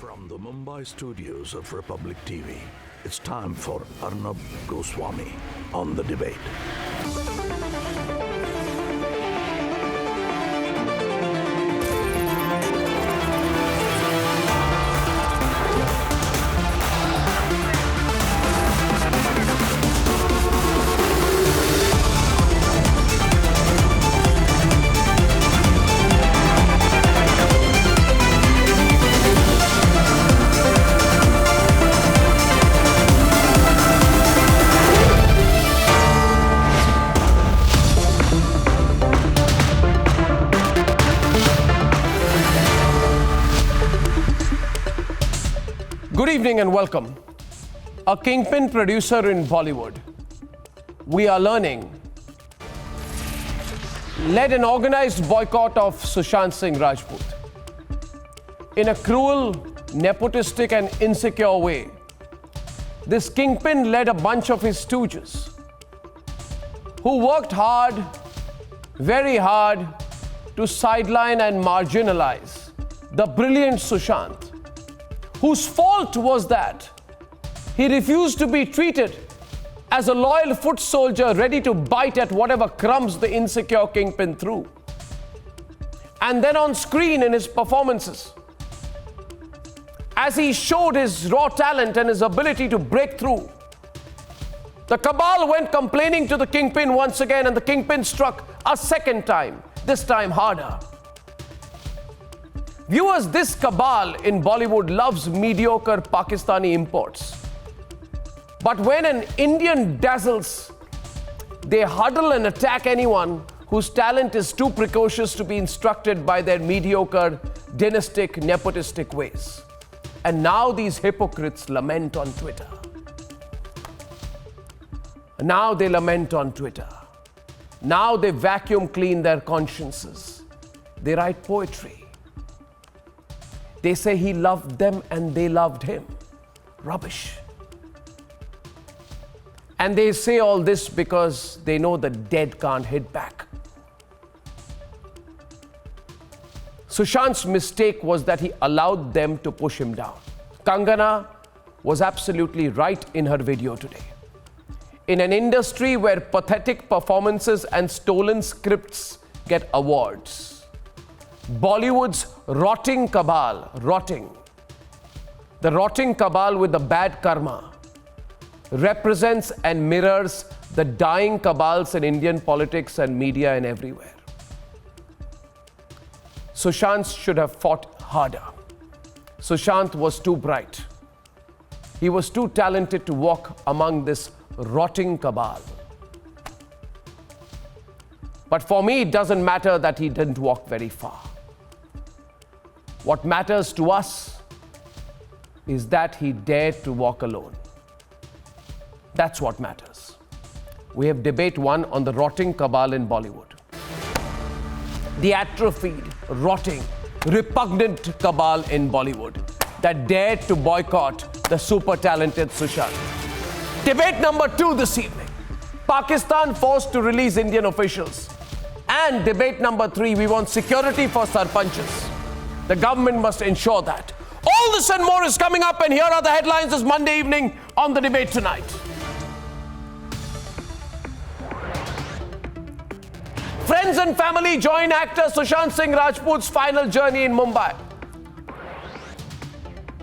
From the Mumbai studios of Republic TV, it's time for Arnab Goswami on The Debate. Good evening and welcome. A kingpin producer in Bollywood, we are learning, led an organized boycott of Sushant Singh Rajput. In a cruel, nepotistic and insecure way, this kingpin led a bunch of his stooges who worked hard, very hard, to sideline and marginalize the brilliant Sushant, whose fault was that he refused to be treated as a loyal foot soldier ready to bite at whatever crumbs the insecure kingpin threw. And then on screen in his performances, as he showed his raw talent and his ability to break through, the cabal went complaining to the kingpin once again, and the kingpin struck a second time, this time harder. Viewers, this cabal in Bollywood loves mediocre Pakistani imports. But when an Indian dazzles, they huddle and attack anyone whose talent is too precocious to be instructed by their mediocre, dynastic, nepotistic ways. And now these hypocrites lament on Twitter. Now they lament on Twitter. Now they vacuum clean their consciences. They write poetry. They say he loved them and they loved him. Rubbish. And they say all this because they know the dead can't hit back. Sushant's mistake was that he allowed them to push him down. Kangana was absolutely right in her video today. In an industry where pathetic performances and stolen scripts get awards, Bollywood's rotting cabal, the rotting cabal with the bad karma, represents and mirrors the dying cabals in Indian politics and media and everywhere. Sushant should have fought harder. Sushant was too bright. He was too talented to walk among this rotting cabal. But for me, it doesn't matter that he didn't walk very far. What matters to us is that he dared to walk alone. That's what matters. We have debate one on the rotting cabal in Bollywood. The atrophied, rotting, repugnant cabal in Bollywood that dared to boycott the super talented Sushant. Debate number 2 this evening. Pakistan forced to release Indian officials. And debate number 3, we want security for sarpanches. The government must ensure that. All this and more is coming up, and here are the headlines this Monday evening on The Debate Tonight. Friends and family join actor Sushant Singh Rajput's final journey in Mumbai.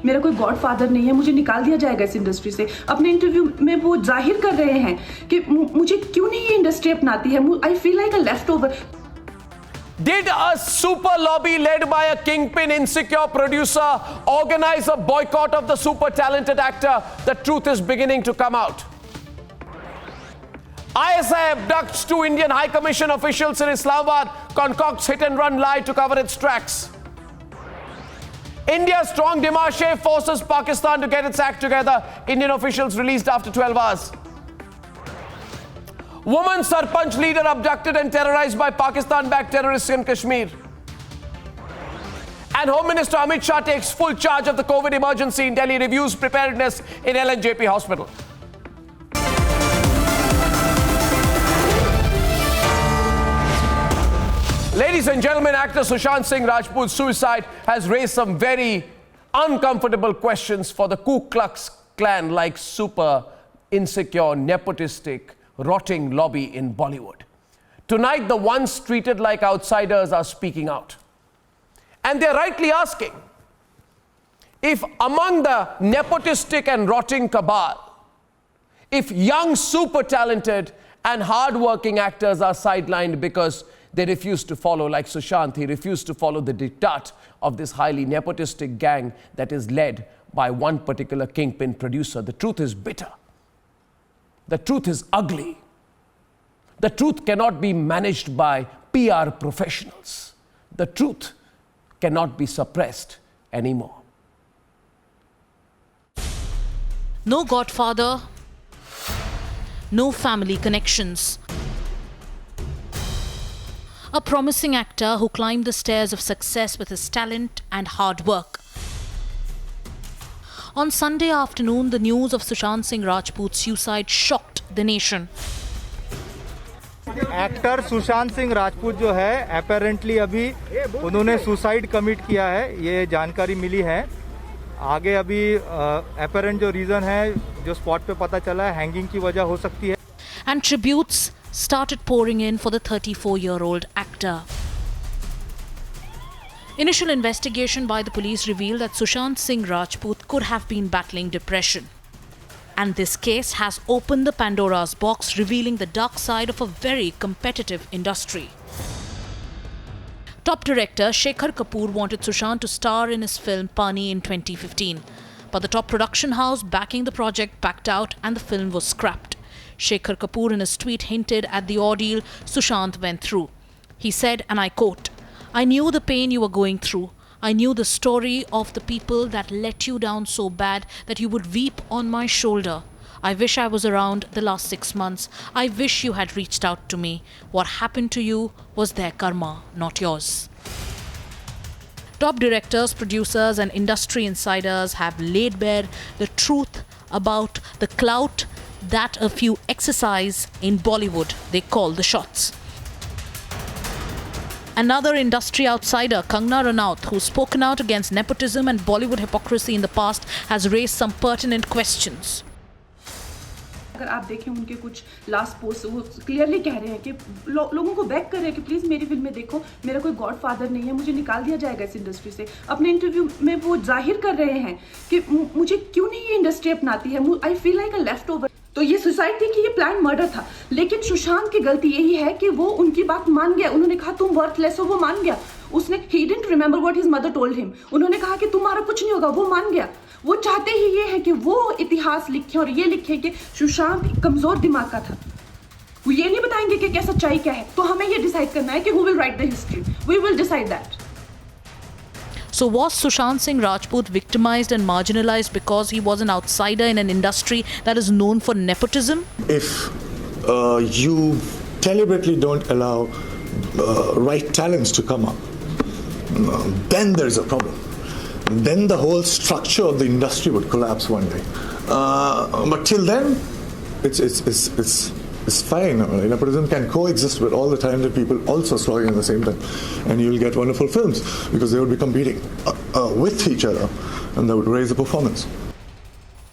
मेरा कोई godfather नहीं है, मुझे निकाल दिया जाएगा इस industry से। अपने इंटरव्यू में वो जाहिर कर रहे हैं कि मुझे क्यों नहीं ये इंडस्ट्री अपनाती है। I feel like a leftover. Did a super lobby led by a kingpin insecure producer organize a boycott of the super talented actor? The truth is beginning to come out. ISI abducts 2 Indian High Commission officials in Islamabad, concocts hit and run lie to cover its tracks. India's strong démarche forces Pakistan to get its act together. Indian officials released after 12 hours. Woman Sarpanch leader abducted and terrorized by Pakistan-backed terrorists in Kashmir. And Home Minister Amit Shah takes full charge of the COVID emergency in Delhi, reviews preparedness in LNJP hospital. Ladies and gentlemen, actor Sushant Singh Rajput's suicide has raised some very uncomfortable questions for the Ku Klux Klan like super insecure, nepotistic, rotting lobby in Bollywood. Tonight, the ones treated like outsiders are speaking out. And they're rightly asking, if among the nepotistic and rotting cabal, if young, super talented and hard-working actors are sidelined because they refuse to follow, like Sushant, he refused to follow the diktat of this highly nepotistic gang that is led by one particular kingpin producer. The truth is bitter. The truth is ugly. The truth cannot be managed by PR professionals. The truth cannot be suppressed anymore. No godfather, no family connections. A promising actor who climbed the stairs of success with his talent and hard work. On Sunday afternoon, the news of Sushant Singh Rajput's suicide shocked the nation. Actor Sushant Singh Rajput जो है apparently अभी उन्होंने suicide commit किया है, ये जानकारी मिली है। आगे अभी अपेरेंट जो रीज़न है जो स्पॉट पे पता चला है हैंगिंग की वजह हो सकती है। And tributes started pouring in for the 34-year-old actor. Initial investigation by the police revealed that Sushant Singh Rajput could have been battling depression. And this case has opened the Pandora's box, revealing the dark side of a very competitive industry. Top director Shekhar Kapoor wanted Sushant to star in his film Pani in 2015. But the top production house backing the project backed out and the film was scrapped. Shekhar Kapoor in his tweet hinted at the ordeal Sushant went through. He said, and I quote, "I knew the pain you were going through. I knew the story of the people that let you down so bad that you would weep on my shoulder. I wish I was around the last 6 months. I wish you had reached out to me. What happened to you was their karma, not yours." Top directors, producers, and industry insiders have laid bare the truth about the clout that a few exercise in Bollywood. They call the shots. Another industry outsider, Kangana Ranaut, who's spoken out against nepotism and Bollywood hypocrisy in the past, has raised some pertinent questions. अगर आप देखें उनके कुछ last post, वो clearly कह रहे हैं कि लोगों को बैक कर रहे हैं कि प्लीज़ मेरी फिल्म में देखो, मेरा कोई गॉडफादर नहीं है, मुझे निकाल दिया जाएगा इस इंडस्ट्री से। अपने इंटरव्यू में वो जाहिर कर रहे हैं कि मुझे क्यों नहीं ये इंडस्ट्री अपनाती है, I feel like a left over. तो ये सुसाइड थी कि ये प्लान मर्डर था, लेकिन सुशांत की गलती यही है कि वो उनकी बात मान गया। उन्होंने कहा तुम वर्थलेस हो, वो मान गया। उसने he didn't remember what his mother told him. उन्होंने कहा कि तुम्हारा कुछ नहीं होगा, वो मान गया। वो चाहते ही ये है कि वो इतिहास लिखे और ये लिखे कि सुशांत कमजोर दिमाग का था। वो ये नहीं बताएंगे कि क्या सच्चाई क्या है। तो हमें ये डिसाइड करना है कि who will write the history. We will decide that. So was Sushant Singh Rajput victimized and marginalized because he was an outsider in an industry that is known for nepotism? If you deliberately don't allow right talents to come up, then there's a problem. Then the whole structure of the industry would collapse one day. But till then, it's fine. Nepotism can coexist with all the talented people also struggling at the same time, and you'll get wonderful films because they would be competing with each other, and that would raise the performance.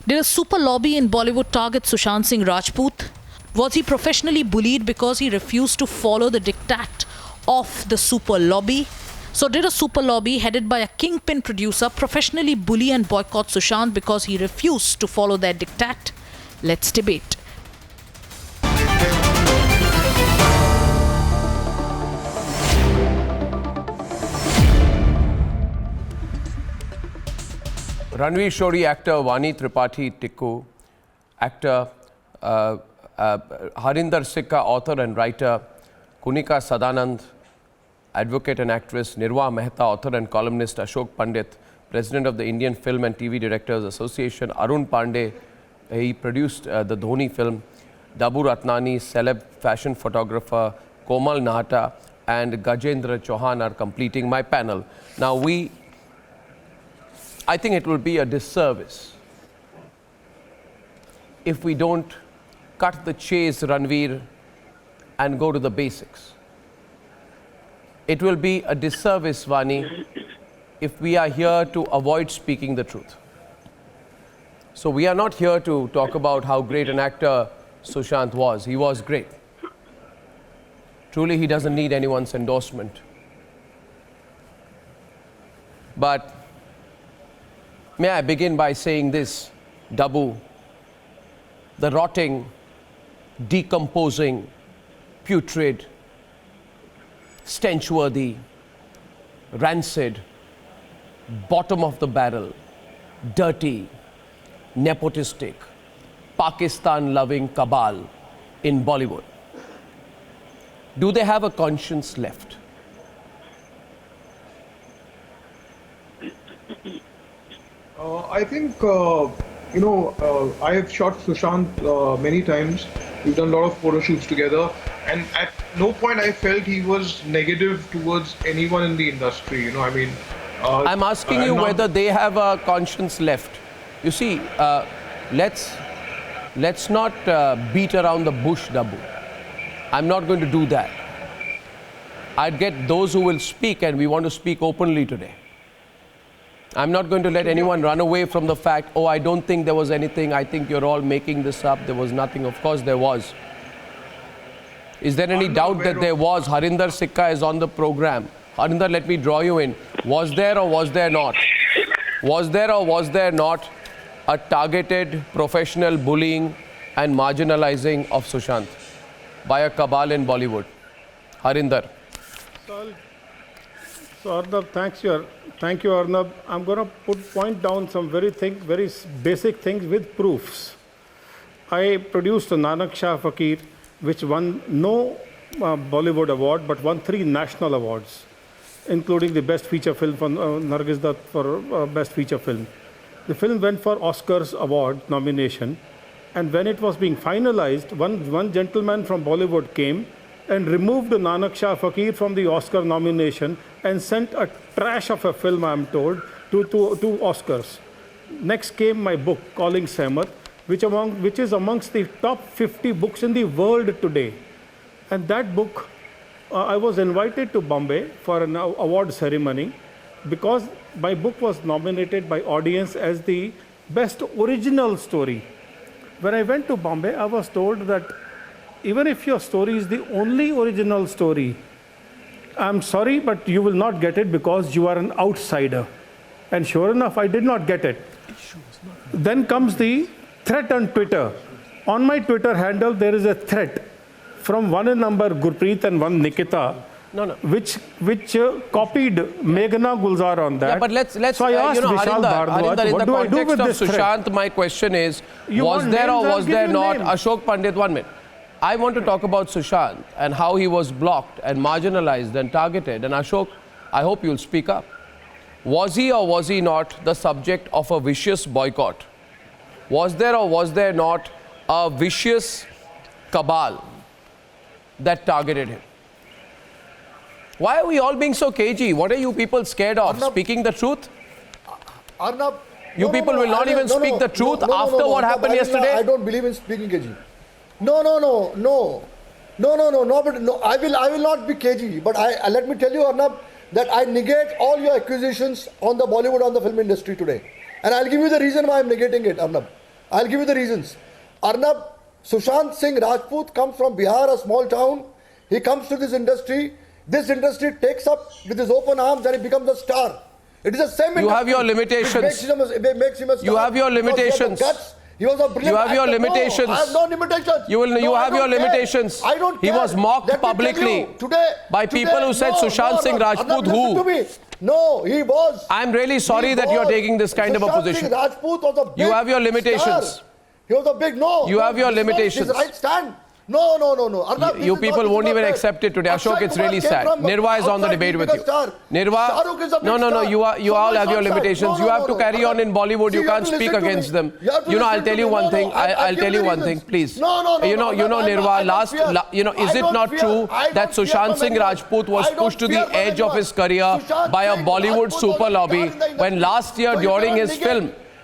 Did a super lobby in Bollywood target Sushant Singh Rajput? Was he professionally bullied because he refused to follow the diktat of the super lobby? So did a super lobby headed by a kingpin producer professionally bully and boycott Sushant because he refused to follow their diktat? Let's debate. Ranveer Shori actor Vani Tripathi Tikku, actor Harinder Sikka, author and writer, Kunika Sadanand, advocate and actress, Nirva Mehta, author and columnist, Ashok Pandit, president of the Indian Film and TV Directors Association, Arun Pandey, he produced the Dhoni film, Dabu Ratnani, celeb fashion photographer, Komal Nahata, and Gajendra Chauhan are completing my panel. Now I think it will be a disservice if we don't cut the chase, Ranveer, and go to the basics. It will be a disservice, Vani, if we are here to avoid speaking the truth. So we are not here to talk about how great an actor Sushant was. He was great. Truly, he doesn't need anyone's endorsement. But may I begin by saying this, Dabu, the rotting, decomposing, putrid, stench-worthy, rancid, bottom of the barrel, dirty, nepotistic, Pakistan-loving cabal in Bollywood. Do they have a conscience left? I think, I have shot Sushant many times. We've done a lot of photo shoots together. And at no point I felt he was negative towards anyone in the industry. I'm asking you whether they have a conscience left. You see, let's not beat around the bush, Dabu. I'm not going to do that. I'd get those who will speak, and we want to speak openly today. I'm not going to let anyone run away from the fact, oh, I don't think there was anything, I think you're all making this up, there was nothing. Of course there was. Is there any doubt that there was? Harinder Sikka is on the program. Harinder, let me draw you in. Was there or was there not? Was there or was there not a targeted professional bullying and marginalizing of Sushant by a cabal in Bollywood? Harinder. So Arnab, thank you Arnab. I'm going to point down some very basic things with proofs. I produced a Nanak Shah Fakir, which won no Bollywood award, but won 3 national awards, including the Best Feature Film for Nargis Dutt for Best Feature Film. The film went for Oscars award nomination, and when it was being finalized, one gentleman from Bollywood came and removed Nanak Shah Fakir from the Oscar nomination and sent a trash of a film, I'm told, to Oscars. Next came my book, Calling Sehmat, which is amongst the top 50 books in the world today. And that book, I was invited to Bombay for an award ceremony because my book was nominated by audience as the best original story. When I went to Bombay, I was told that even if your story is the only original story, I'm sorry, but you will not get it because you are an outsider. And sure enough, I did not get it. Then comes the threat on Twitter. On my Twitter handle, there is a threat from one number Gurpreet and one Nikita, which copied Meghna Gulzar on that. Yeah, but let's so I asked Vishal Bhardwaj, what do I do with this Sushant, threat? my question is, was there or was there not, Ashok Pandit, 1 minute. I want to talk about Sushant and how he was blocked and marginalized and targeted. And Ashok, I hope you'll speak up. Was he or was he not the subject of a vicious boycott? Was there or was there not a vicious cabal that targeted him? Why are we all being so cagey? What are you people scared of? Arnab, speaking the truth? Arnab, You people will not even speak the truth after what happened yesterday? I don't believe in speaking cagey. No. I will not be cagey. But let me tell you, Arnab, that I negate all your accusations on the Bollywood, on the film industry today. And I'll give you the reason why I'm negating it, Arnab. I'll give you the reasons. Arnab, Sushant Singh Rajput comes from Bihar, a small town. He comes to this industry. This industry takes up with his open arms and he becomes a star. It is the same industry. You have your limitations. Makes him a star. You have your limitations. He was a brilliant You have your actor. limitations. No, I have no limitations. You have your limitations. I don't care. He was mocked Let me tell publicly you, today, by people who said Sushant Singh Rajput who? To me. No, he was. I'm really sorry that you're taking this kind of a position. Sushant Singh Rajput was a big You have your limitations. star. He was a big You have your limitations. His right stand. No. Arnab, You people won't even accept it today. Ashok, it's really sad. Nirva is on the debate with you. Nirva, no, you all have your limitations. You have to carry on in Bollywood. You can't speak against them. I'll tell you one thing. I'll tell you one thing, please. Nirva, is it not true that Sushant Singh Rajput was pushed to the edge of his career by a Bollywood super lobby when last year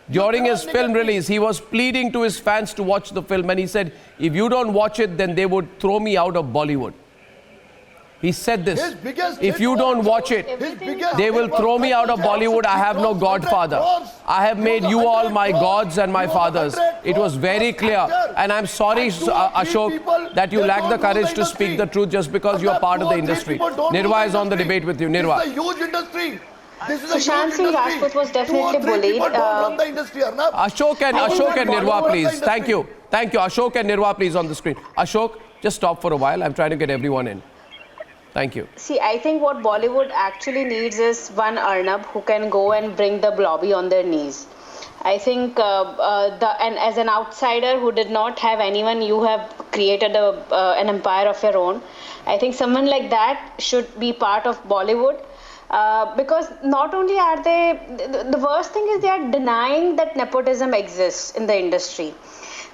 during his film release, he was pleading to his fans to watch the film and he said, if you don't watch it, then they would throw me out of Bollywood. He said this. His biggest If hit you don't was- watch it, his biggest they will hit was throw me out of 100 Bollywood. I have no 100 godfather. crores. I have made He was you all 100 my crores. gods and my He was fathers. 100 It was crores very clear. actor. And I'm sorry, And two or three Ashok, people, that you they lack don't the know courage the to speak industry. the truth just because you are part of the industry. Nirva is on the debate with you. Nirva. This is a huge industry. This is a Sushant huge Singh industry. Rajput was definitely Two or three bullied, people don't run the industry, Arnab. Ashok and I think Ashok that and Nirva, Bollywood runs please. the Thank you. industry. Thank you. Ashok and Nirva, please, on the screen. Ashok, just stop for a while. I'm trying to get everyone in. Thank you. See, I think what Bollywood actually needs is one Arnab who can go and bring the lobby on their knees. I think, and as an outsider who did not have anyone, you have created an empire of your own. I think someone like that should be part of Bollywood. Because not only are they, the worst thing is they are denying that nepotism exists in the industry.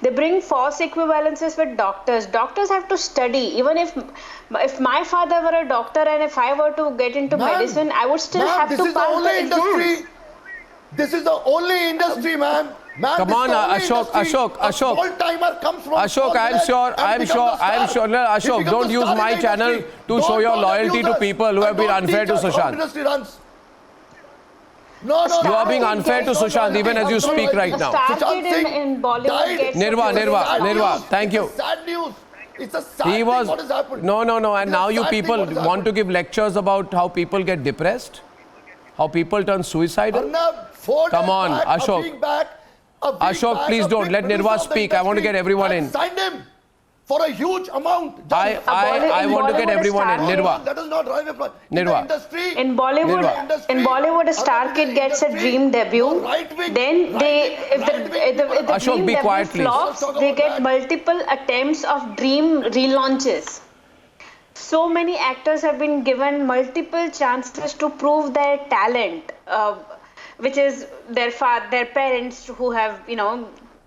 They bring false equivalences with doctors. Doctors have to study. Even if my father were a doctor and if I were to get into medicine, I would still have to pass the exams. This is the only industry, ma'am. Come on, Ashok, Ashok. All-timer comes from Ashok, I'm sure. No, Ashok, don't use my channel to show your loyalty to people who have been unfair to Sushant. No, You are being unfair to Sushant even as you speak right A now. star kid in Bollywood gets Nirva, thank you. Sad news. It's a sad He thing was what has happened. no, and It's now a you sad thing people what has want happened. to give lectures about how people get depressed, how people turn suicidal. Arnab, 4 Come days on, back, Ashok. a week back, Ashok, please don't. Let Nirva speak. I want to get everyone in. Signed him for a huge amount. I want to get everyone in. Nirva. That is not drive a project. Nirva. Industry. In Bollywood, a star kid gets a dream debut. Then if the Ashok, dream be debut quiet, please. flops, they get multiple attempts of dream relaunches. So many actors have been given multiple chances to prove their talent, which is their parents who have,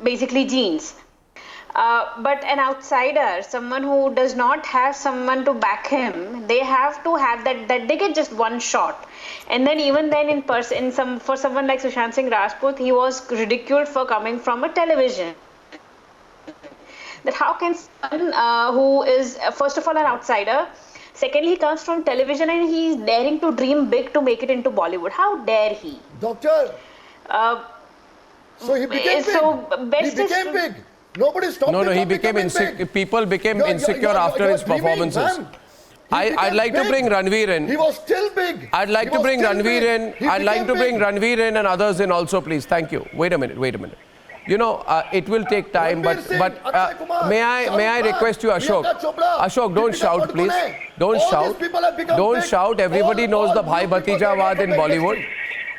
basically genes. But an outsider, someone who does not have someone to back him, they have to have that they get just one shot. And then even then for someone like Sushant Singh Rajput, he was ridiculed for coming from a television. That how can someone who is first of all an outsider, secondly he comes from television and he is daring to dream big to make it into Bollywood. How dare he? Doctor. So he became big. He became big. Nobody stopped him. No, he from became becoming insecure. big. People became insecure after his dreaming, performances. man. I'd like to bring Ranveer in. He was still big. I'd like to bring Ranveer in. I'd like to bring Ranveer in and others in also, please. Thank you. Wait a minute. It will take time, but may I request you, Ashok? Ashok, don't shout, please. Don't shout. Don't shout. Everybody knows the Bhai Bhatijawad in Bollywood.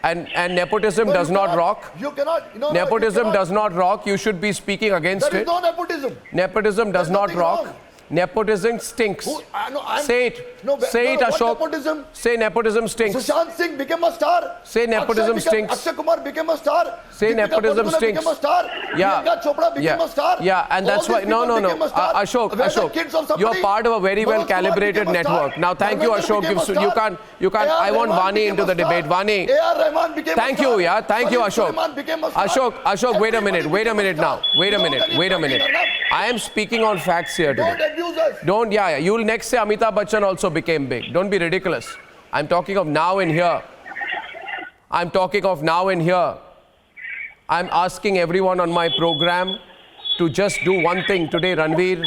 And nepotism does not rock. You cannot. Nepotism does not rock. You should be speaking against There it. is no nepotism. Nepotism does not nothing rock. wrong. Nepotism stinks. Say it. Say it, what Ashok. nepotism? Say nepotism stinks. Sushant Singh became a star. Say nepotism stinks. Akshay Kumar became a star. Say Deepika nepotism Padukone stinks. Became a star. Yeah. Priyanka Chopra became a star. Yeah, and All that's these why. No. people became a star. Ashok. You're part of a very well calibrated network. Now, thank you, Ashok. You can't. I want Vani into the debate. Vani. Rahman became Thank a star. you, yeah. Thank you, Ashok. Sulaiman became a star. Ashok, wait a minute. Everybody Wait a became minute star. now. Wait a minute. I am speaking on facts here Don't today. abuse us. Don't, yeah. You'll next say Amitabh Bachchan also became big. Don't be ridiculous. I'm talking of now and here. I'm asking everyone on my program to just do one thing today, Ranveer.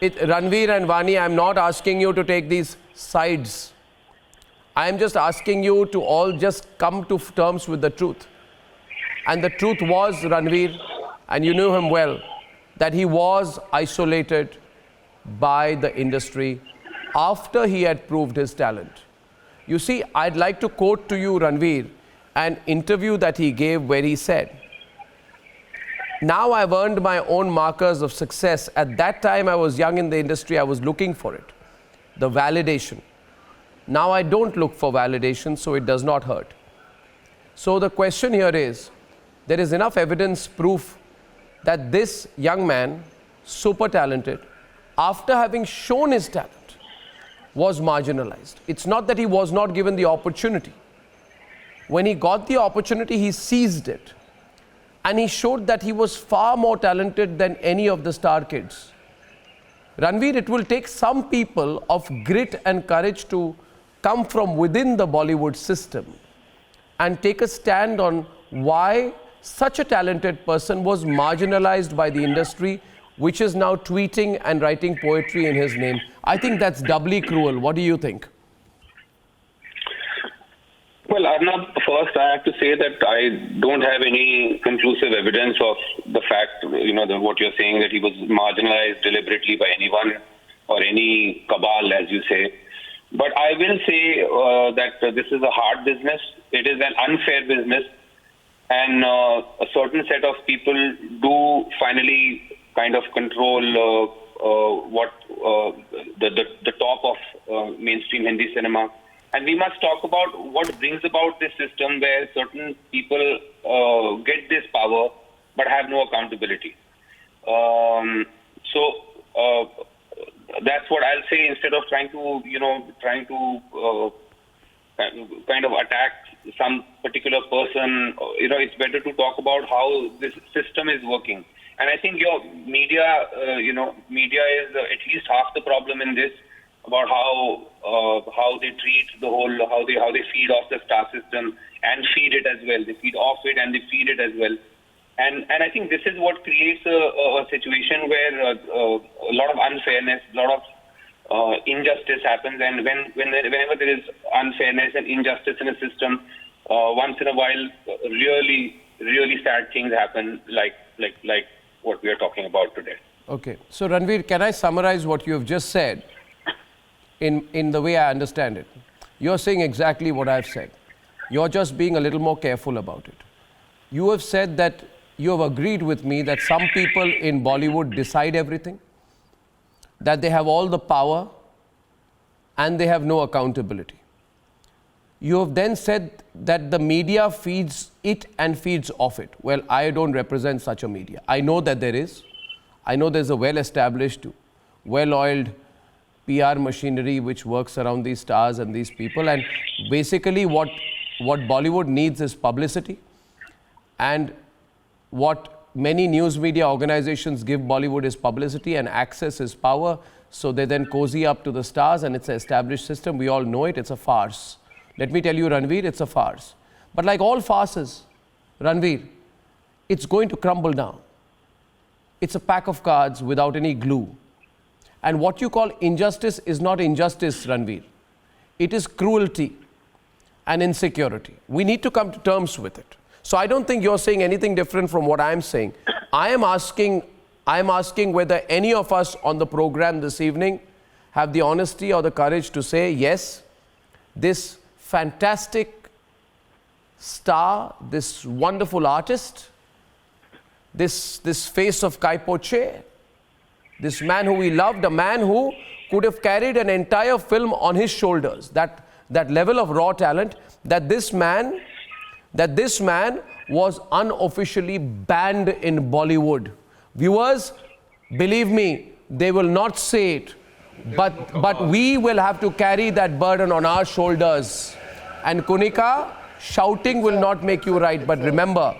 Ranveer and Vani, I'm not asking you to take these sides. I'm just asking you to all just come to terms with the truth. And the truth was, Ranveer, and you knew him well, that he was isolated by the industry after he had proved his talent. You see, I'd like to quote to you, Ranveer, an interview that he gave where he said, "Now I've earned my own markers of success. At that time I was young in the industry, I was looking for it, the validation. Now I don't look for validation, so it does not hurt." So the question here is, there is enough evidence, proof, that this young man, super talented, after having shown his talent, was marginalized. It's not that he was not given the opportunity. When he got the opportunity, he seized it. And he showed that he was far more talented than any of the star kids. Ranveer, it will take some people of grit and courage to come from within the Bollywood system and take a stand on why such a talented person was marginalized by the industry, which is now tweeting and writing poetry in his name. I think that's doubly cruel. What do you think? Well, Arnab, first I have to say that I don't have any conclusive evidence of the fact, what you're saying, that he was marginalized deliberately by anyone or any cabal, as you say. But I will say that this is a hard business. It is an unfair business. And a certain set of people do finally kind of control what the top of mainstream Hindi cinema. And we must talk about what brings about this system where certain people get this power but have no accountability. So that's what I'll say. Instead of trying to kind of attack some particular person, it's better to talk about how this system is working. And I think your media, media is at least half the problem in this, about how they treat the whole, how they feed off the star system and feed it as well. They feed off it and they feed it as well. And I think this is what creates a situation where a lot of unfairness, a lot of injustice happens. And whenever there is unfairness and injustice in a system, once in a while, really, really sad things happen, like what we are talking about today. Okay. So, Ranveer, can I summarize what you have just said in the way I understand it? You're saying exactly what I've said. You're just being a little more careful about it. You have said that you have agreed with me that some people in Bollywood decide everything, that they have all the power and they have no accountability. You have then said that the media feeds it and feeds off it. Well, I don't represent such a media. I know that there is. I know there's a well-established, well-oiled PR machinery which works around these stars and these people. And basically what Bollywood needs is publicity. And what many news media organizations give Bollywood is publicity, and access is power. So they then cozy up to the stars, and it's an established system. We all know it. It's a farce. Let me tell you, Ranveer, it's a farce. But like all farces, Ranveer, it's going to crumble down. It's a pack of cards without any glue. And what you call injustice is not injustice, Ranveer. It is cruelty and insecurity. We need to come to terms with it. So I don't think you're saying anything different from what I'm saying. I am asking whether any of us on the program this evening have the honesty or the courage to say, yes, this fantastic star, this wonderful artist, this face of Kai Po Che, this man who we loved, a man who could have carried an entire film on his shoulders, that level of raw talent, that this man was unofficially banned in Bollywood. Viewers, believe me, they will not say it, but we will have to carry that burden on our shoulders. And Kunika, shouting will not make you right, but remember,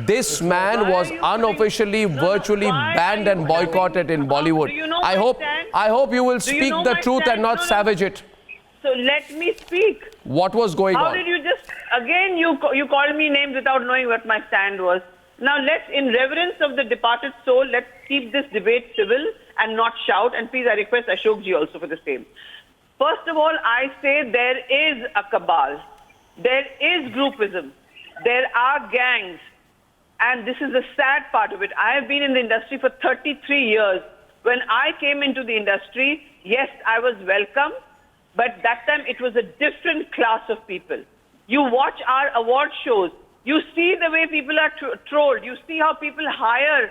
this man was unofficially, virtually banned and boycotted in Bollywood. I hope you will speak the truth and not savage it. So let me speak. What was going on? How did you just, again, you called me names without knowing what my stand was. Now let's, in reverence of the departed soul, let's keep this debate civil and not shout. And please, I request Ashok ji also for the same. First of all, I say there is a cabal. There is groupism. There are gangs. And this is the sad part of it. I have been in the industry for 33 years. When I came into the industry, yes, I was welcome. But that time it was a different class of people. You watch our award shows. You see the way people are trolled. You see how people hire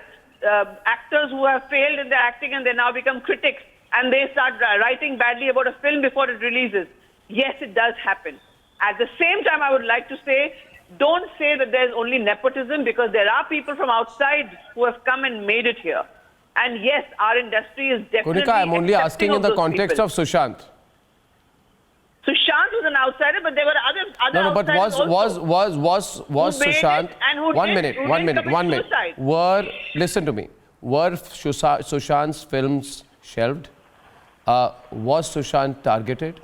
actors who have failed in their acting and they now become critics. And they start writing badly about a film before it releases. Yes, it does happen. At the same time, I would like to say, don't say that there's only nepotism, because there are people from outside who have come and made it here. And yes, our industry is definitely Kunika, I'm only asking in the context people. of Sushant. Sushant was an outsider, but there were other No, but was Sushant? One minute. Listen to me. Were Sushant's films shelved. Was Sushant targeted?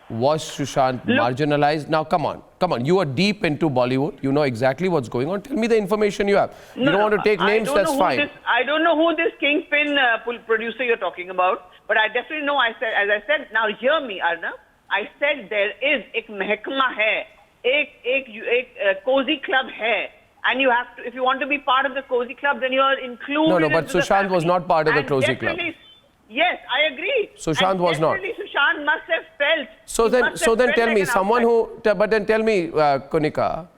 Was Sushant marginalized? Now, come on. You are deep into Bollywood. You know exactly what's going on. Tell me the information you have. You don't want to take names, that's fine. I don't know who this kingpin producer you're talking about, but I definitely know, as I said, now hear me, Arnab. I said there is ek mehkama hai, ek cozy club hai. And you have to, if you want to be part of the cozy club, then you are included. No, but Sushant was not part of the cozy club. Yes, I agree. Sushant was not. Sushant must have felt. So then tell me, Kunika,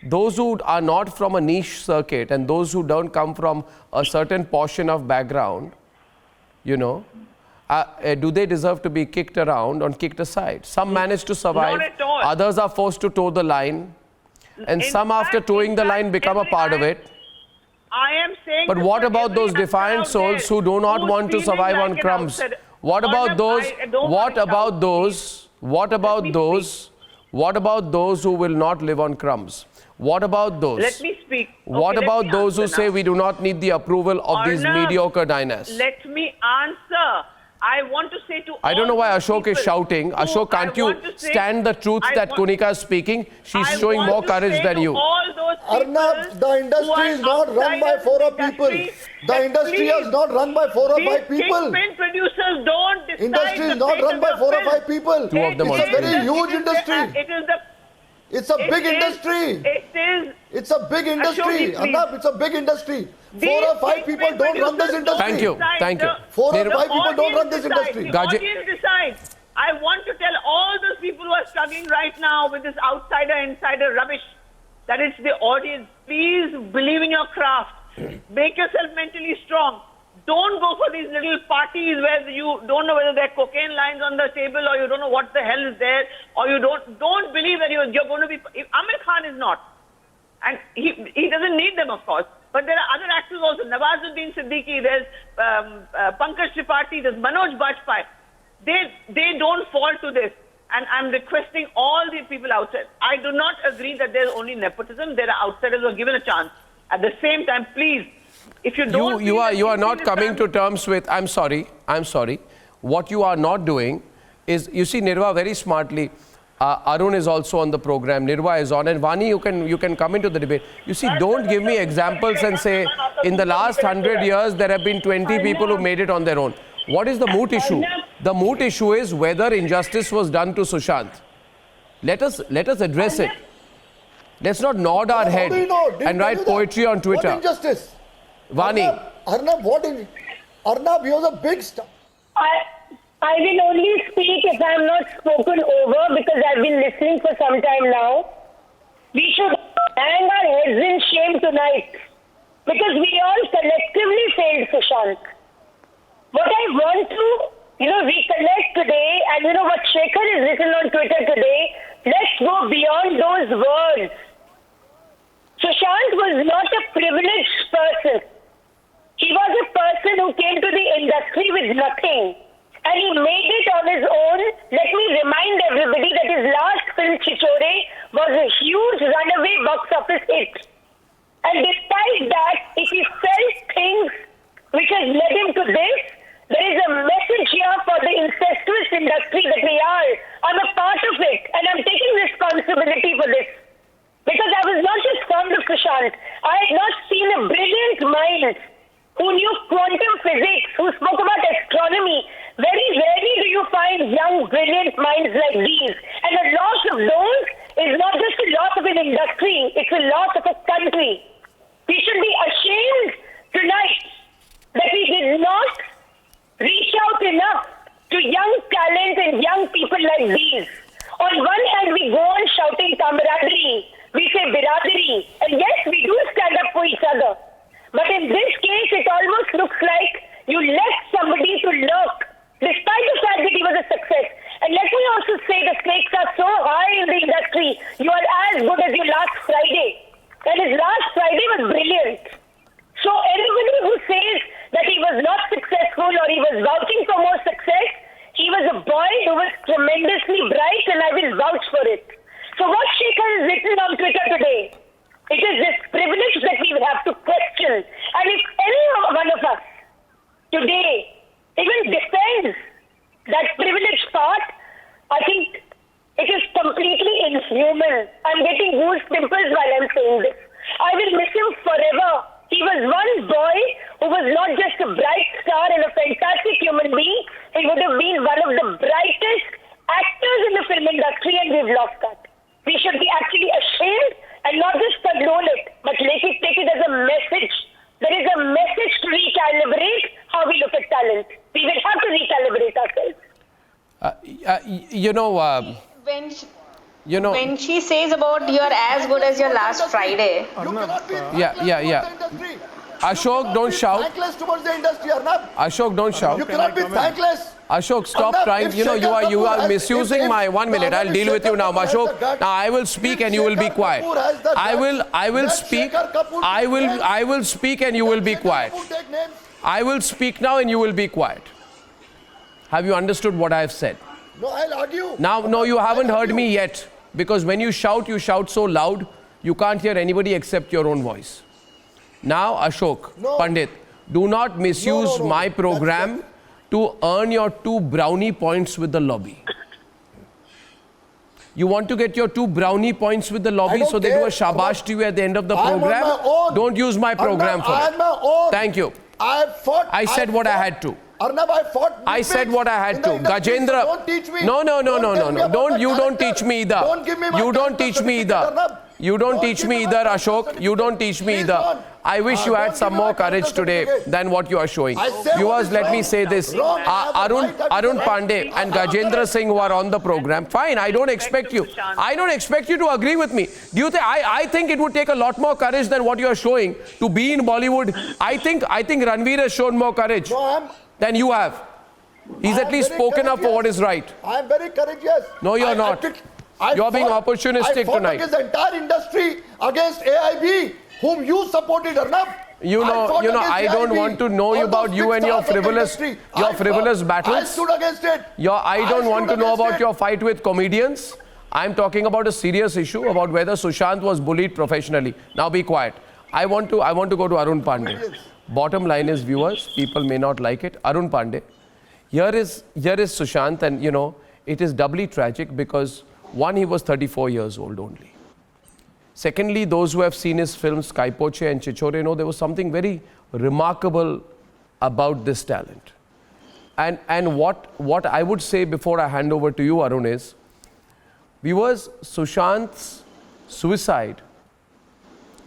those who are not from a niche circuit and those who don't come from a certain portion of background, you know, do they deserve to be kicked around or kicked aside? Some manage to survive. Not at all. Others are forced to toe the line. And some after towing the line become a part of it. I am saying. But what about those defiant souls who do not want to survive on crumbs? What about those? What about those? What about those? What about those who will not live on crumbs? What about those? Let me speak. What about those who say we do not need the approval of these mediocre diners? Let me answer. I want to say to I don't know why Ashok is shouting. Ashok, can't you stand the truth that Kunika is speaking? She's showing more courage than you. Arnab, the industry is not run by 4 or people. The industry is not run by 4 or 5 people. Kingpin producers don't decide. Industry is not run by 4 or 5 people. 2 of them it's a very huge industry. It's a big industry. It's a big industry. Arnab, it's a big industry. 4 or 5 people don't run this industry. Thank you. 4 or 5 people don't run this industry. The audience decides. I want to tell all those people who are struggling right now with this outsider-insider rubbish that it's the audience. Please believe in your craft. Make yourself mentally strong. Don't go for these little parties where you don't know whether there are cocaine lines on the table or you don't know what the hell is there, or you don't believe that you're going to be. Amir Khan is not, and he doesn't need them, of course. But there are other actors also. Nawazuddin Siddiqui, there's Pankaj Tripathi, there's Manoj Bajpayee. They don't fall to this. And I'm requesting all the people outside. I do not agree that there's only nepotism. There are outsiders who are given a chance. At the same time, please, if you don't... You are not coming to terms with... I'm sorry. What you are not doing is... You see, Nirva very smartly... Arun is also on the program, Nirva is on, and Vani, you can come into the debate. You see, don't give me examples and say, in the last 100 years, there have been 20 people who made it on their own. What is the moot issue? The moot issue is whether injustice was done to Sushant. Let us address it. Let's not nod our head and write poetry on Twitter. What injustice? Vani. Arnab, Arnab, he was a big star. I will only speak if I am not spoken over because I've been listening for some time now. We should hang our heads in shame tonight because we all collectively failed Sushant. What I want to, recollect today, and what Shekhar has written on Twitter today, let's go beyond those words. Sushant was not a privileged person. He was a person who came to the industry with nothing. And he made it on his own. Let me remind everybody that his last film, Chichore, was a huge runaway box office hit. And despite that, if he felt things which has led him to this, there is a message here for the incestuous industry that we are. I'm a part of it, and I'm taking responsibility for this. Because I was not just fond of Sushant. I had not seen a brilliant mind who knew quantum physics, who spoke about astronomy. Very rarely do you find young, brilliant minds like these. And a loss of those is not just a loss of an industry, it's a loss of a country. We should be ashamed tonight that we did not reach out enough to young talent and young people like these. On one hand, we go on shouting camaraderie, we say biradari, and yes, we do stand up for each other. But in this case, it almost looks like you left somebody to lurk, despite the fact that he was a success. And let me also say the stakes are so high in the industry. You are as good as your last Friday. And his last Friday was brilliant. So everybody who says that he was not successful or he was vouching for more success, he was a boy who was tremendously bright, and I will vouch for it. So what Shekhar has written on Twitter today, it is this privilege that we will have to question. And if any one of us today even defends that privileged part, I think it is completely inhuman. I'm getting goose pimples while I'm saying this. I will miss him forever. He was one boy who was not just a bright star and a fantastic human being. He would have been one of the brightest actors in the film industry, and we've lost that. We should be actually ashamed and not just condone it, but take it as a message. There is a message to recalibrate how we look at talent. We will have to recalibrate ourselves. When she says about you're as good as your last Friday. Ashok, don't shout. Thankless towards the industry, Arnab. Ashok, don't shout. You cannot be thankless. Ashok, stop Arnab, trying. if You know, Shekhar you Kapoor are has- misusing if- my 1 minute. I'll if deal with you Shekhar now, Kapoor has Ashok. the guts- Now I will speak and you will be Shekhar quiet. Kapoor has the I will guts, speak. let Shekhar Kapoor I will speak and you will be quiet. take names. I will speak now and you will be quiet. Have you understood what I have said? No, I'll argue. Now, no, you haven't heard me yet. Because when you shout so loud, you can't hear anybody except your own voice. Now, Ashok, Pandit, do not misuse my program to earn your 2 brownie points with the lobby. You want to get your 2 brownie points with the lobby so they do a shabash to you at the end of the program? I'm on my own. Don't use my program for I'm it. my own. Thank you. I said what I had to. Arnab, I fought. I said what I had to. Gajendra. Don't teach me. No. Tell me about Don't. the You don't character. teach me either. Don't give me my You don't character teach me certificate, either. Arnab. You don't Don't teach give me me my either, character Ashok. You don't teach me Please either. don't. I wish you Don't had give some me my more character courage today certificate. than what you are showing. I say what Viewers, is let me wrong. say this. Wrong. I have a right, that is Arun right. Pandey and Gajendra Singh who are on the program, fine, I don't expect you. I don't expect you to agree with me. Do you think I think it would take a lot more courage than what you are showing to be in Bollywood? I think Ranveer has shown more courage than you have. He's at least spoken up for what is right. I am very courageous. No, you're not. You're being opportunistic I fought tonight. against the entire industry, against AIB, whom you supported, Arnab. You know, I don't want to know about you and your frivolous battles. I stood against it. I don't want to know about your fight with comedians. I'm talking about a serious issue about whether Sushant was bullied professionally. Now be quiet. I want to go to Arun Pandey. Bottom line is, viewers, people may not like it. Arun Pandey. Here is Sushant, and it is doubly tragic because one, he was 34 years old only. Secondly, those who have seen his films Kai Poche and Chichore know there was something very remarkable about this talent. And what I would say before I hand over to you, Arun, is, viewers, Sushant's suicide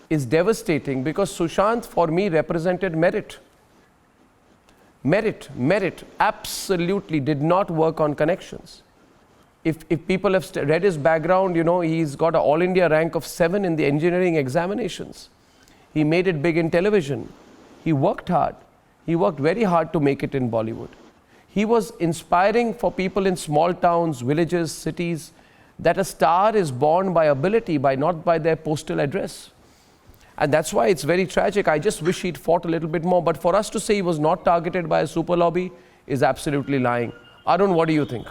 is devastating because Sushant, for me, represented merit. Merit absolutely did not work on connections. If people have read his background, he's got an All India rank of 7 in the engineering examinations. He made it big in television. He worked hard. He worked very hard to make it in Bollywood. He was inspiring for people in small towns, villages, cities, that a star is born by ability, not by their postal address. And that's why it's very tragic. I just wish he'd fought a little bit more. But for us to say he was not targeted by a super lobby is absolutely lying. Arun, what do you think?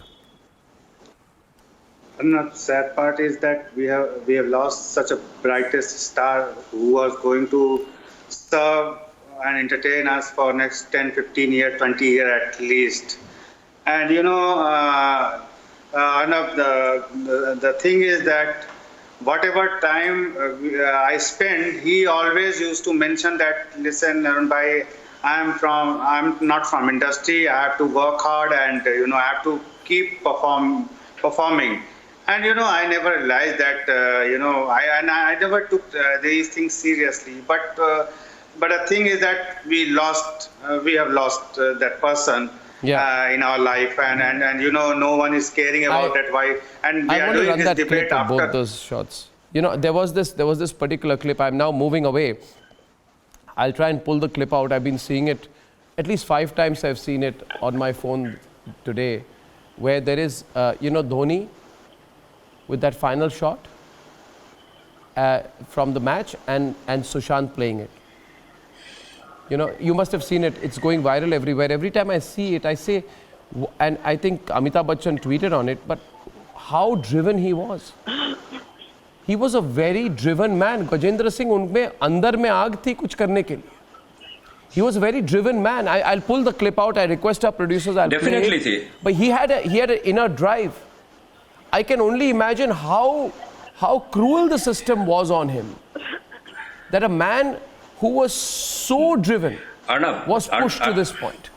The sad part is that we have lost such a brightest star who was going to serve and entertain us for next 10, 15 years, 20 years at least. And Arnab, the thing is that whatever time I spend, he always used to mention that, listen, Arun bhai, I'm not from industry. I have to work hard, and I have to keep performing. And I never realized that. I never took these things seriously. But the thing is that we have lost that person. In our life, and no one is caring about that. Why? And we I are want to doing run this that debate clip of after both those shots. There was this particular clip. I'm now moving away. I'll try and pull the clip out. I've been seeing it at least 5 times. I've seen it on my phone today, where there is Dhoni with that final shot from the match, and Sushant playing it. You must have seen it. It's going viral everywhere. Every time I see it, I say, and I think Amitabh Bachchan tweeted on it, but how driven he was. He was a very driven man. Gajendra Singh, unme andar mein aag thi kuch karne ke liye. He was a very driven man. I'll pull the clip out. I request our producers. I'll Definitely, play it. But he had an inner drive. I can only imagine how cruel the system was on him. That a man who was so driven was pushed to this point.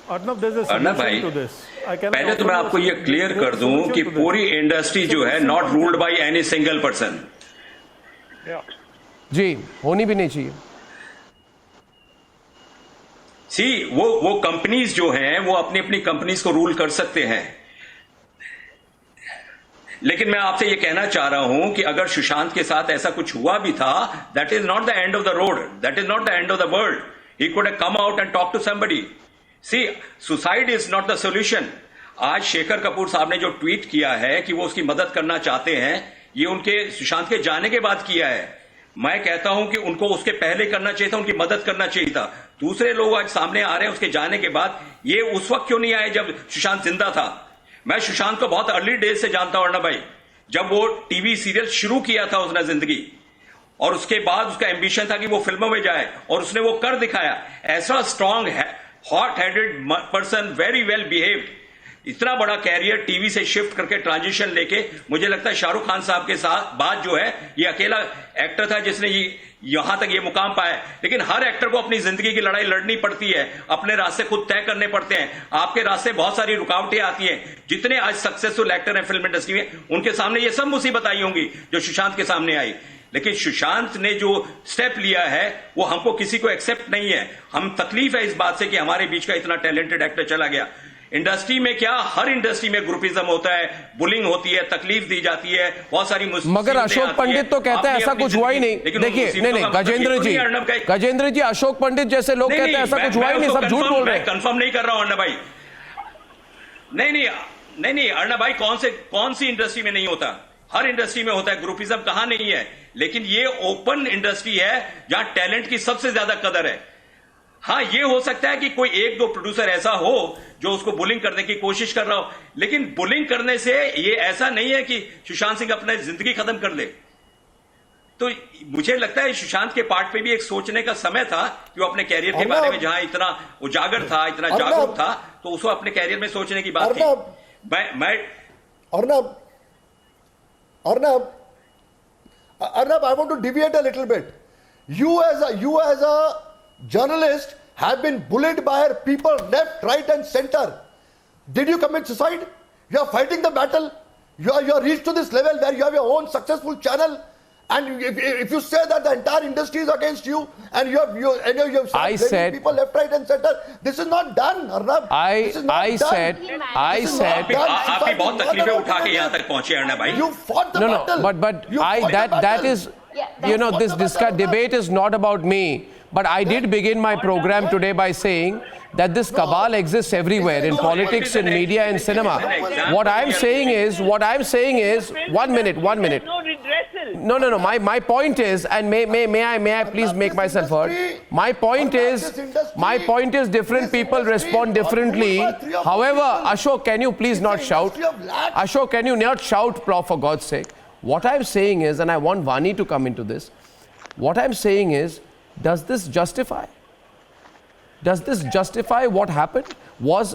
Arnab, there's a solution to this. पहले तो मैं आपको ये clear कर दूं कि पूरी industry जो है not ruled by any single person. जी, होनी भी नहीं चाहिए. वो कंपनीज जो हैं वो अपनी अपनी कंपनीज को रूल कर सकते हैं. लेकिन मैं आपसे ये कहना चाह रहा हूं कि अगर सुशांत के साथ ऐसा कुछ हुआ भी था, that is not the end of the road, that is not the end of the world. He could have come out and talk to somebody. See, suicide is not the solution. आज शेखर कपूर साहब ने जो tweet किया है कि वो उसकी मदद करना चाहते हैं, ये उनके सुशांत के जाने के बाद किया है. मैं कहता हूं कि उनको उसके पहले करना चाहिए था, उनकी मदद करना चाहिए था. दूसरे लोग आज सामने आ रहे हैं उसके जाने के बाद. ये उस वक्त क्यों नहीं आए जब सुशांत जिंदा था? मैं सुशांत को बहुत अर्ली डेज से जानता हूं अर्णब भाई. जब वो टीवी सीरियल शुरू किया था उसने जिंदगी, और उसके बाद उसका एम्बिशन था कि वो फिल्मों में जाए, और उसने वो कर दिखाया. ऐसा strong hot headed person, very well behaved. इतना बड़ा कैरियर टीवी से शिफ्ट करके ट्रांजिशन लेके, मुझे लगता है शाहरुख खान साहब के साथ बाद जो है ये अकेला एक्टर था जिसने यहां तक ये मुकाम पाया. लेकिन हर एक्टर को अपनी जिंदगी की लड़ाई लड़नी पड़ती है, अपने रास्ते खुद तय करने पड़ते हैं. आपके रास्ते बहुत सारी रुकावटें आती हैं. जितने आज सक्सेसफुल एक्टर हैं फिल्म इंडस्ट्री में, उनके सामने ये सब मुसीबत आई होंगी जो सुशांत के सामने आई. लेकिन सुशांत ने जो स्टेप लिया है वो हमको किसी को एक्सेप्ट नहीं है. हम तकलीफ है इस बात से कि हमारे बीच का इतना टैलेंटेड एक्टर चला गया. इंडस्ट्री में क्या, हर इंडस्ट्री में ग्रुपिज्म होता है, बुलिंग होती है, तकलीफ दी जाती है, बहुत सारी मुसीबतें. मगर अशोक पंडित तो कहते हैं ऐसा कुछ हुआ ही नहीं. देखिए, नहीं गजेंद्र जी, अशोक पंडित जैसे लोग कहते हैं ऐसा कुछ हुआ ही नहीं, सब झूठ बोल रहे हैं. कंफर्म नहीं कर रहा हूं अर्णब भाई. नहीं अर्णब भाई, कौन सी इंडस्ट्री में नहीं होता? हर इंडस्ट्री में होता है. ग्रुपिज्म कहां नहीं है? लेकिन ये ओपन इंडस्ट्री है जहां टैलेंट की सबसे ज्यादा कदर है. हाँ, ये हो सकता है कि कोई एक दो प्रोड्यूसर ऐसा हो जो उसको बुलिंग करने की कोशिश कर रहा हो, लेकिन बुलिंग करने से ये ऐसा नहीं है कि सुशांत सिंह अपनी जिंदगी खत्म कर ले. तो मुझे लगता है सुशांत के पार्ट पे भी एक सोचने का समय था कि वो अपने कैरियर के बारे में, जहां इतना उजागर था, इतना जागरूक था, तो उसको अपने कैरियर में सोचने की बात थी. मैं Arnab, I want to deviate a little bit. You as a journalist have been bullied by people left, right and center. Did you commit suicide? You are fighting the battle. You are reached to this level where you have your own successful channel. And if you say that the entire industry is against you and you have people left, right and center, this is not done, Arnab. I said. आपकी बहुत तकलीफें उठा के यहाँ तक पहुँचे अर्णब भाई. You fought the battle. But that is, this debate is not about me. But I did begin my program today by saying that this cabal exists everywhere, in politics, in media, in cinema. What I'm saying is, 1 minute. No. My point is, and may I please make myself heard? My point is, different people respond differently. However, Ashok, can you please not shout? Ashok, can you not shout, for God's sake? What I'm saying is, and I want Vani to come into this, what I'm saying is, does this justify what happened? Was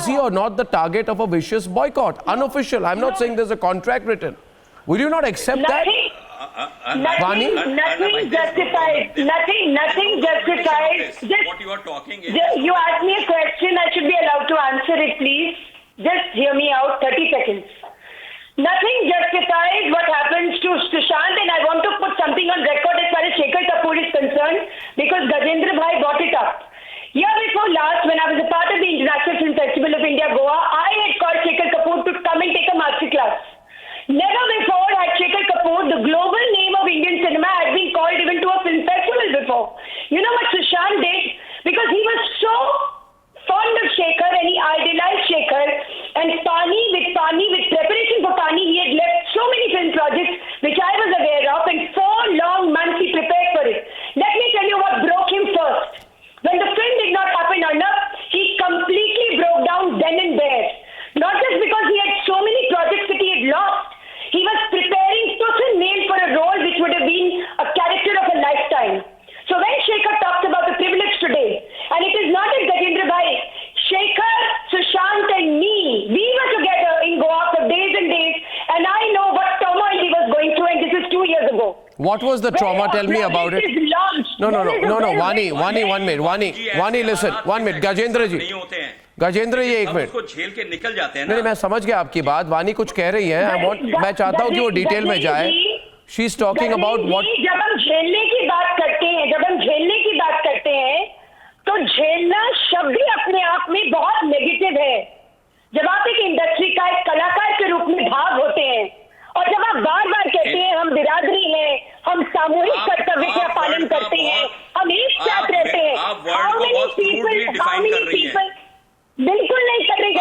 he or not the target of a vicious boycott? Unofficial. I'm not saying there's a contract written. Will you not accept that? Nothing justified. Nothing justified. What you are talking is... You asked me a question. I should be allowed to answer it, please. Just hear me out. 30 seconds. Nothing justifies what happens to Sushant, and I want to put something on record as far as Shekhar Kapoor is concerned, because Gajendra Bhai brought it up. Year before last, when I was a part of the International Film Festival of India, Goa, I had called Shekhar Kapoor to come and take a masterclass. Never before had Shekhar Kapoor, the global name of Indian cinema, had been called even to a film festival before. You know what Sushant did? Because he was so fond of Shekhar and he idolized Shekhar, and with preparation for Pani, he had left so many film projects which I was aware of, and 4 long months he prepared for it. Let me tell you what broke him first. When the film did not happen, he completely broke down then and there. Not just because he had so many projects that he had lost, he was preparing tooth and nail for a role which would have been a character of a lifetime. What was the trauma? Tell me about it. No, Vani, 1 minute. Vani, listen. 1 minute. Gajendra ji. Gajendra ये एक minute झेल के निकल जाते हैं नहीं मैं समझ गया आपकी बात वानी कुछ कह रही है मैं चाहता हूँ कि वो डिटेल में जाए she is talking about what जब हम झेलने की बात करते हैं तो झेलना शब्द ही अपने आप में बहुत नेगेटिव है जब आप एक इंडस्ट्री का एक कलाकार के रूप में भाग होते हैं और जब आप बार बार कहते हैं हम बिरादरी हैं हम सामूहिक कर्तव्य का पालन करते हैं हम एक साथ रहते हैं बिल्कुल नहीं कर रही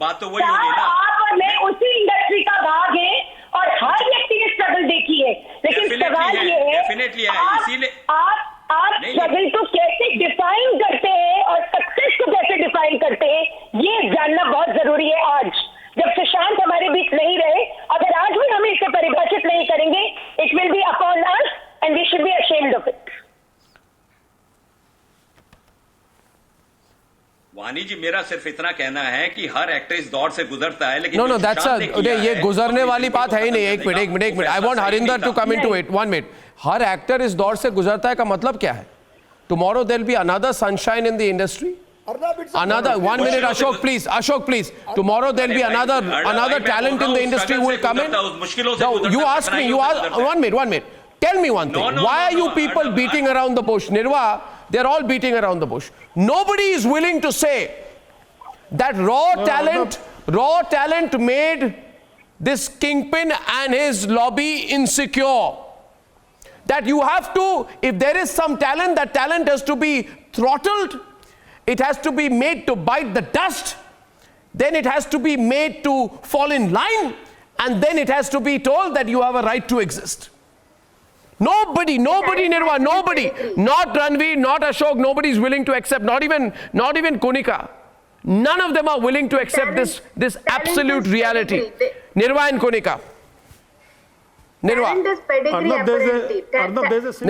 बात तो वही होगी ना आप और मैं उसी इंडस्ट्री का भाग है और हर व्यक्ति ने स्ट्रगल देखी है लेकिन सवाल ये है इसीलिए आप स्ट्रगल को कैसे डिफाइन करते हैं और सक्सेस को कैसे डिफाइन करते हैं ये जानना बहुत जरूरी है आज जब सुशांत हमारे बीच नहीं रहे अगर आज भी हम इसे परिभाषित नहीं करेंगे it will be upon us and we should be ashamed of it Wani ji मेरा सिर्फ इतना कहना है कि हर एक्टर इस दौर से गुजरता है लेकिन नो दैट्स ये गुजरने वाली बात है ही नहीं एक minute I want Harinder to come into it 1 minute हर एक्टर इस दौर से गुजरता है का मतलब क्या है tomorrow there will be another sunshine in the industry another 1 minute Ashok please tomorrow there'll be another talent in the industry who will come in you ask me 1 minute tell me one thing why are you people beating around the bush Nirva they're all beating around the bush nobody is willing to say that raw talent made this kingpin and his lobby insecure that you have to if there is some talent that talent has to be throttled it has to be made to bite the dust then it has to be made to fall in line and then it has to be told that you have a right to exist nobody Nirva nobody not Ranveer not Ashok nobody is willing to accept not even Konika none of them are willing to accept this absolute reality Nirva and Konika Nirva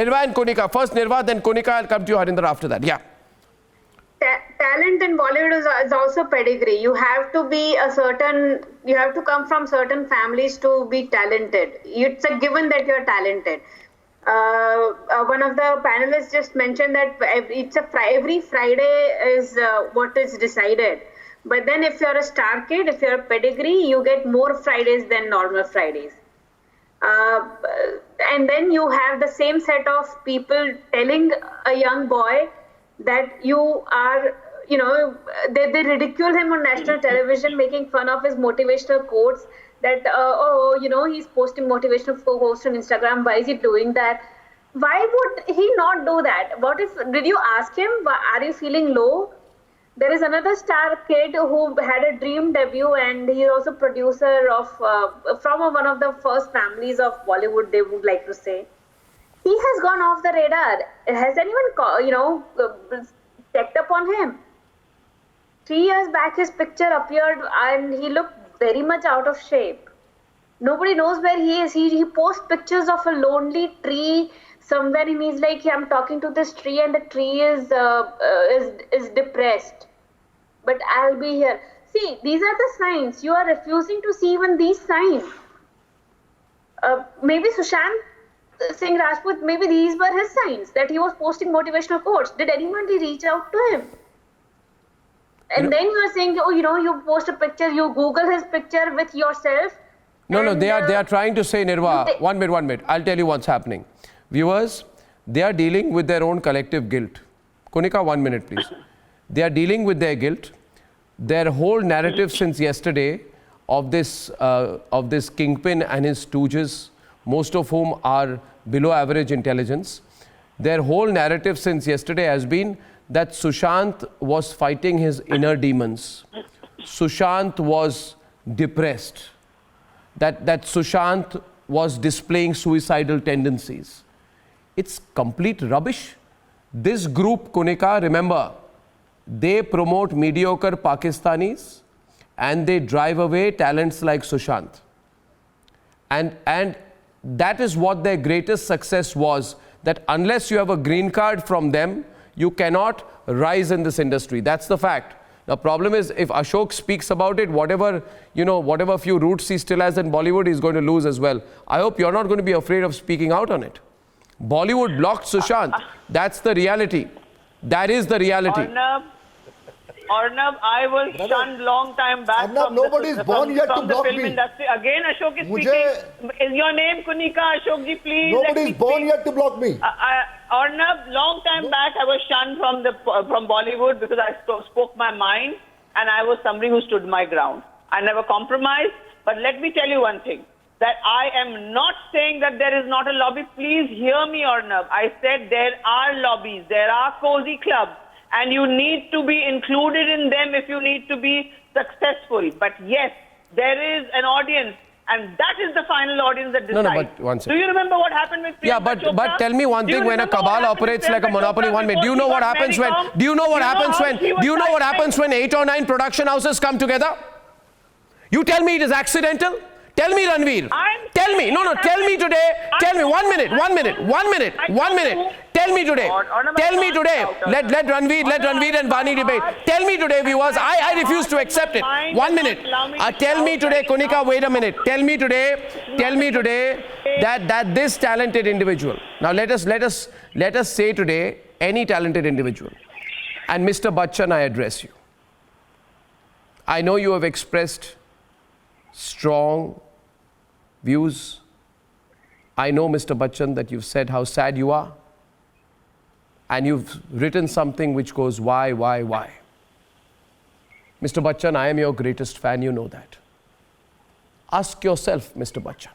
Nirva and Konika first Nirva then Konika I'll come to you Harinder after that yeah talent in Bollywood is also pedigree. You have to come from certain families to be talented. It's a given that you're talented. One of the panelists just mentioned that every Friday is what is decided. But then if you're a star kid, if you're a pedigree, you get more Fridays than normal Fridays. And then you have the same set of people telling a young boy that you are, they ridicule him on national television, making fun of his motivational quotes that, he's posting motivational quotes on Instagram. Why is he doing that? Why would he not do that? Did you ask him, are you feeling low? There is another star kid who had a dream debut and he is also producer from one of the first families of Bollywood, they would like to say. He has gone off the radar. Has anyone, checked up on him? 3 years back, his picture appeared and he looked very much out of shape. Nobody knows where he is. He posts pictures of a lonely tree somewhere and he's like, I'm talking to this tree and the tree is depressed. But I'll be here. See, these are the signs. You are refusing to see even these signs. Maybe Sushant Singh Rajput, maybe these were his signs that he was posting motivational quotes. Did anyone reach out to him? And then you are saying, you post a picture, you Google his picture with yourself. No, they are trying to say, Nirva, 1 minute. I'll tell you what's happening. Viewers, they are dealing with their own collective guilt. Konika, 1 minute, please. They are dealing with their guilt. Their whole narrative since yesterday of this kingpin and his stooges, most of whom are below average intelligence. Their whole narrative since yesterday has been that Sushant was fighting his inner demons. Sushant was depressed. That Sushant was displaying suicidal tendencies. It's complete rubbish. This group, Konika, remember, they promote mediocre Pakistanis and they drive away talents like Sushant. And that is what their greatest success was, that unless you have a green card from them, you cannot rise in this industry. That's the fact. The problem is if Ashok speaks about it, whatever few roots he still has in Bollywood, he's going to lose as well. I hope you're not going to be afraid of speaking out on it. Bollywood blocked Sushant. That's the reality. That is the reality. Arnab, I was shunned long time back. Arnab, nobody is born yet to block film me. Industry. Again, Ashok is speaking. Is your name Kunika? Ashok ji, please. Nobody is born yet to block me. Arnab, long time back, I was shunned from Bollywood because I spoke my mind, and I was somebody who stood my ground. I never compromised. But let me tell you one thing. That I am not saying that there is not a lobby. Please hear me, Arnab. I said there are lobbies. There are cozy clubs. And you need to be included in them if you need to be successful. But yes, there is an audience. And that is the final audience that decides. No, but one second. Do you remember what happened with Priyanka Yeah, but tell me one thing, when a cabal operates like a monopoly, 1 minute, do you know what happens when 8 or 9 production houses come together? You tell me it is accidental? Tell me, Ranveer. Tell me. Tell me today. Tell me. 1 minute. Tell me today. Let Ranveer and Vani debate. Tell me today, viewers. I refuse to accept it. 1 minute. Tell me today, Kunika, wait a minute. Tell me today that this talented individual. Now let us say today any talented individual. And Mr. Bachchan, I address you. I know you have expressed strong views. I know, Mr. Bachchan, that you've said how sad you are. And you've written something which goes, why? Mr. Bachchan, I am your greatest fan, you know that. Ask yourself, Mr. Bachchan,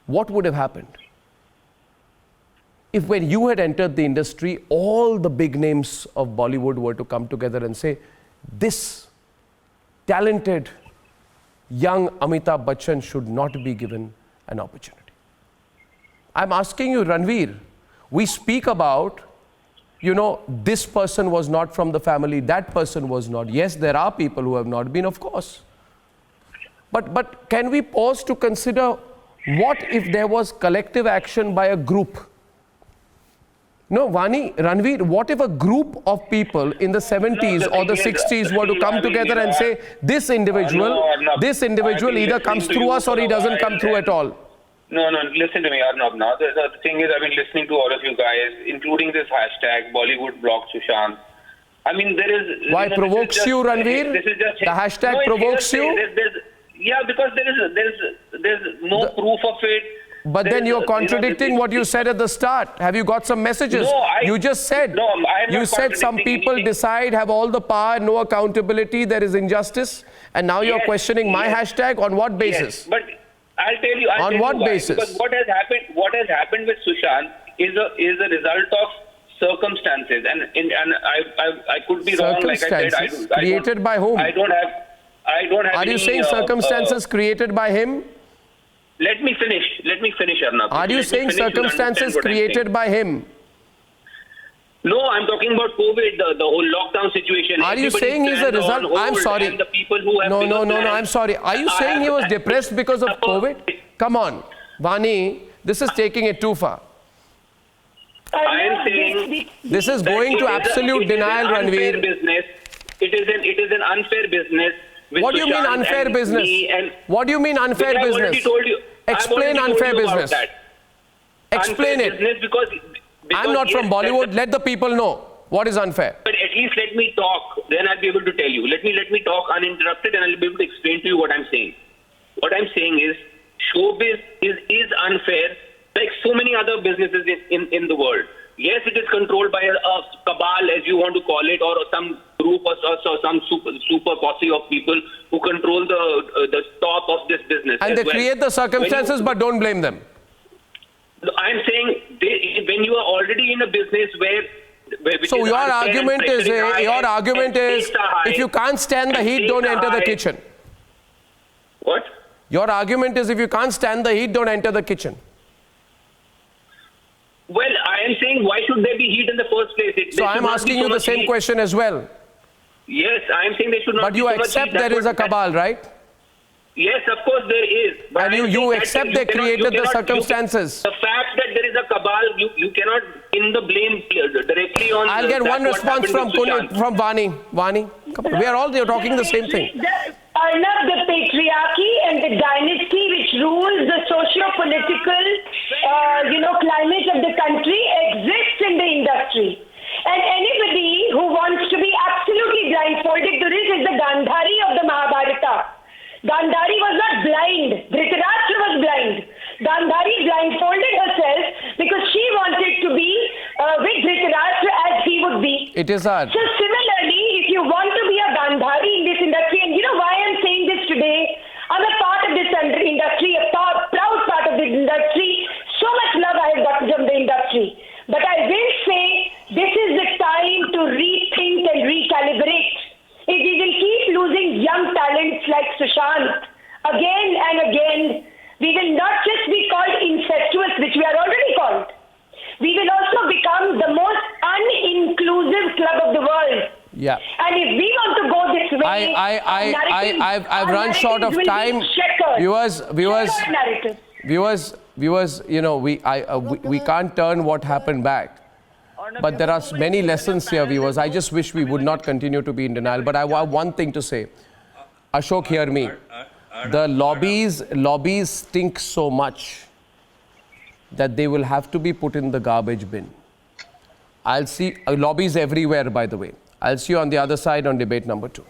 what would have happened if when you had entered the industry, all the big names of Bollywood were to come together and say, this talented young Amitabh Bachchan should not be given an opportunity. I'm asking you, Ranveer, we speak about, this person was not from the family, that person was not. Yes, there are people who have not been, of course. But can we pause to consider what if there was collective action by a group? No, Vani, Ranveer, what if a group of people in the 70s or the 60s were to come together and say, this individual either comes through us or he doesn't come through at all? No, listen to me, Arnab. Now, the thing is, I've been listening to all of you guys, including this hashtag, Bollywood block Sushant. I mean, there is... Why provokes you, Ranveer? The hashtag provokes you? Yeah, because there's no proof of it. But then you're contradicting what you said at the start. Have you got some messages? You just said. No, I am you said some people decide, have all the power, no accountability, there is injustice. And now you're questioning my hashtag on what basis? Yes, but I'll tell you. On what why. basis? Because what has happened with Sushant is a result of circumstances. And I could be wrong, like I said. Created by whom? I don't have Are you saying circumstances created by him? Let me finish, Arnab. Are you saying circumstances created by him? No, I'm talking about COVID, the whole lockdown situation. Are you saying he's a result? I'm sorry. The people who have no, I'm sorry. Are you saying he was depressed because of COVID? Come on. Vani, this is taking it too far. I am saying... This is going to absolute denial, Ranveer. It is an unfair business. What do you mean unfair business? What do you mean unfair business? Explain unfair business. Explain it. Because I'm not from Bollywood. Let the people know what is unfair. But at least let me talk. Then I'll be able to tell you. Let me talk uninterrupted, and I'll be able to explain to you what I'm saying. What I'm saying is, showbiz is unfair, like so many other businesses in the world. Yes, it is controlled by a cabal, as you want to call it, or some group or some super posse of people who control the top of this business. And they create the circumstances, but don't blame them. I'm saying when you are already in a business where so your argument is if you can't stand the heat, don't enter the kitchen. What? Your argument is if you can't stand the heat, don't enter the kitchen. Well, I am saying, why should there be heat in the first place? So I'm asking you the same question as well. Yes, I am saying they should not. But you accept there is a cabal, right? Yes, of course there is. But And you accept they created the circumstances. The fact that there is a cabal, you cannot pin the blame directly on. I'll get one response from Vani. Vani, come on. We are all talking the same thing. Arnab, the patriarchy and the dynasty which rules the socio-political, climate of the country exists in the industry. And anybody who wants to be absolutely blindfolded to this is the Gandhari of the Mahabharata. Gandhari was not blind. Dhritarashtra was blind. Gandhari blindfolded herself because she wanted to be with Dhritarashtra as he would be. It is hard. So similarly, if you want to be a Gandhari in this industry, and you know why I'm saying this today, I'm a part of this industry, a proud part of this industry. So much love I have got from the industry. But I will say this is the time to rethink and recalibrate. If we will keep losing young talents like Sushant again and again, we will not just be called incestuous, which we are already called. We will also become the most uninclusive club of the world. Yeah. And if we want to go this way, I've run short of time. Viewers, we can't turn what happened back. But there are many lessons here, viewers. I just wish we would not continue to be in denial. But I have one thing to say. Ashok, hear me. The lobbies stink so much that they will have to be put in the garbage bin. I'll see lobbies everywhere, by the way. I'll see you on the other side on debate number 2.